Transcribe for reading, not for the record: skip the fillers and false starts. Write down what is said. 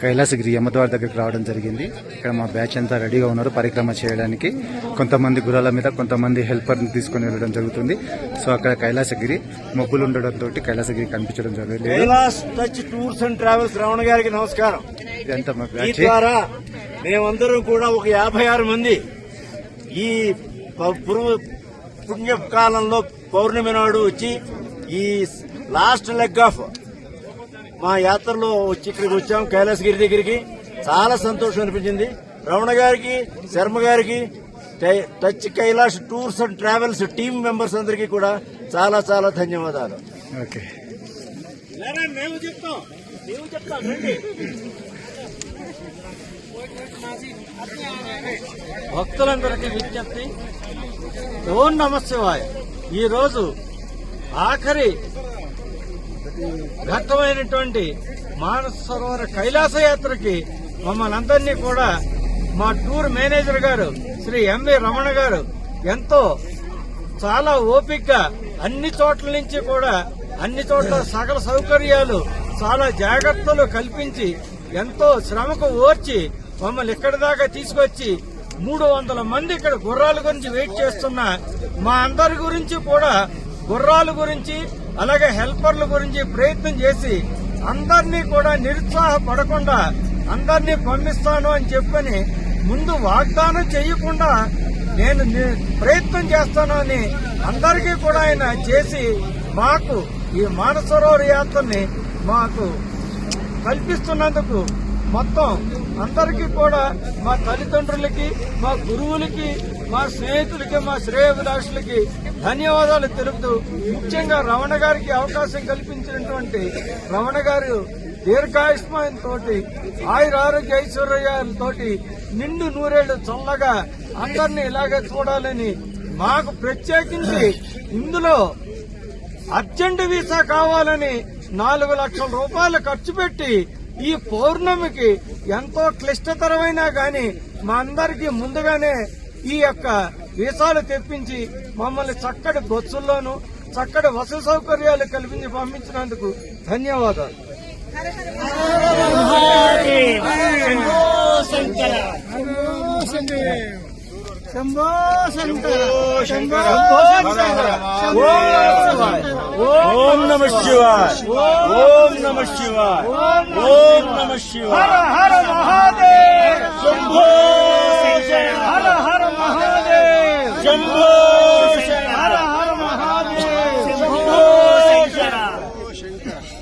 కైలాసగిరి యమద్వార్ దగ్గరికి రావడం జరిగింది. ఇక్కడ మా బ్యాచ్ అంతా రెడీగా ఉన్నారు పరిక్రమ చేయడానికి. కొంతమంది గుర్రాల మీద, కొంతమంది హెల్పర్ని తీసుకుని వెళ్ళడం జరుగుతుంది. సో అక్కడ కైలాసగిరి మబ్బులు ఉండడంతో కైలాసగిరి కనిపించడం జరుగుతుంది. Kailas touch tours and travels Ramana గారికి నమస్కారం. ఇదంతా మా బ్యాచ్. ద్వారా మేమందరం కూడా ఒక 56 మంది ఈ పుణ్యకాలంలో పౌర్ణమి నాడు వచ్చి ఈ లాస్ట్ లెగ్ ఆఫ్ మా యాత్రలో వచ్చి ఇక్కడికి వచ్చాం. కైలాసగిరి దగ్గరికి చాలా సంతోషం అనిపించింది. రమణ గారికి, శర్మ గారికి, touch Kailash tours and travels team members అందరికీ కూడా చాలా చాలా ధన్యవాదాలు. ఓకే, మేము చెప్తాం. భక్తులందరికీ విజ్ఞప్తి, ఓం నమః శివాయ. ఈ రోజు ఆఖరి ఘట్టమైనటువంటి మానస సరోవర కైలాస యాత్రకి మమ్మల్ని అందరినీ కూడా మా టూర్ మేనేజర్ గారు శ్రీ ఎంవి రమణ గారు ఎంతో చాలా ఓపికగా అన్ని చోట్ల నుంచి కూడా అన్ని చోట్ల సకల సౌకర్యాలు చాలా జాగ్రత్తలు కల్పించి ఎంతో శ్రమకు ఓర్చి మమ్మల్ని ఇక్కడి దాకా తీసుకొచ్చి 300 మంది ఇక్కడ గుర్రాల గురించి వెయిట్ చేస్తున్న మా అందరి గురించి కూడా గుర్రాల గురించి అలాగే హెల్పర్ల గురించి ప్రయత్నం చేసి అందరినీ కూడా నిరుత్సాహపడకుండా అందరినీ పంపిస్తాను అని చెప్పని ముందు వాగ్దానం చేయకుండా నేను ప్రయత్నం చేస్తాను అని అందరికీ కూడా ఆయన చేసి మాకు ఈ మానస సరోవర యాత్రని మాకు కల్పిస్తున్నందుకు మొత్తం అందరికీ కూడా మా తల్లిదండ్రులకి, మా గురువులకి, మా స్నేహితులకి, మా శ్రేయోభిలాషులకి ధన్యవాదాలు తెలుపుతూ ముఖ్యంగా రమణ గారికి అవకాశం కల్పించినటువంటి రమణ గారు దీర్ఘాయుష్మాన్ తోటి ఆయురారోగ్య ఐశ్వర్యాలతోటి నిండు నూరేళ్లు చల్లగా అందరినీ ఇలాగే చూడాలని మాకు ప్రత్యేకించి ఇందులో అర్జెంట్ వీసా కావాలని 4 లక్షల రూపాయలు ఖర్చు పెట్టి ఈ పౌర్ణమికి ఎంతో క్లిష్టతరమైనా గాని మా అందరికీ ముందుగానే ఈ యొక్క వీసాలు తెప్పించి మమ్మల్ని చక్కటి బస్సుల్లోనూ చక్కటి వసతి సౌకర్యాలు కల్పించి పంపించినందుకు ధన్యవాదాలు. శంభో శంకర, ఓం నమః శివాయ, ఓం నమః శివాయ, ఓం నమః శివాయ. హర హర మహాదేవ్, శంభో హర హర మహాదేవ్, శంభో హర హర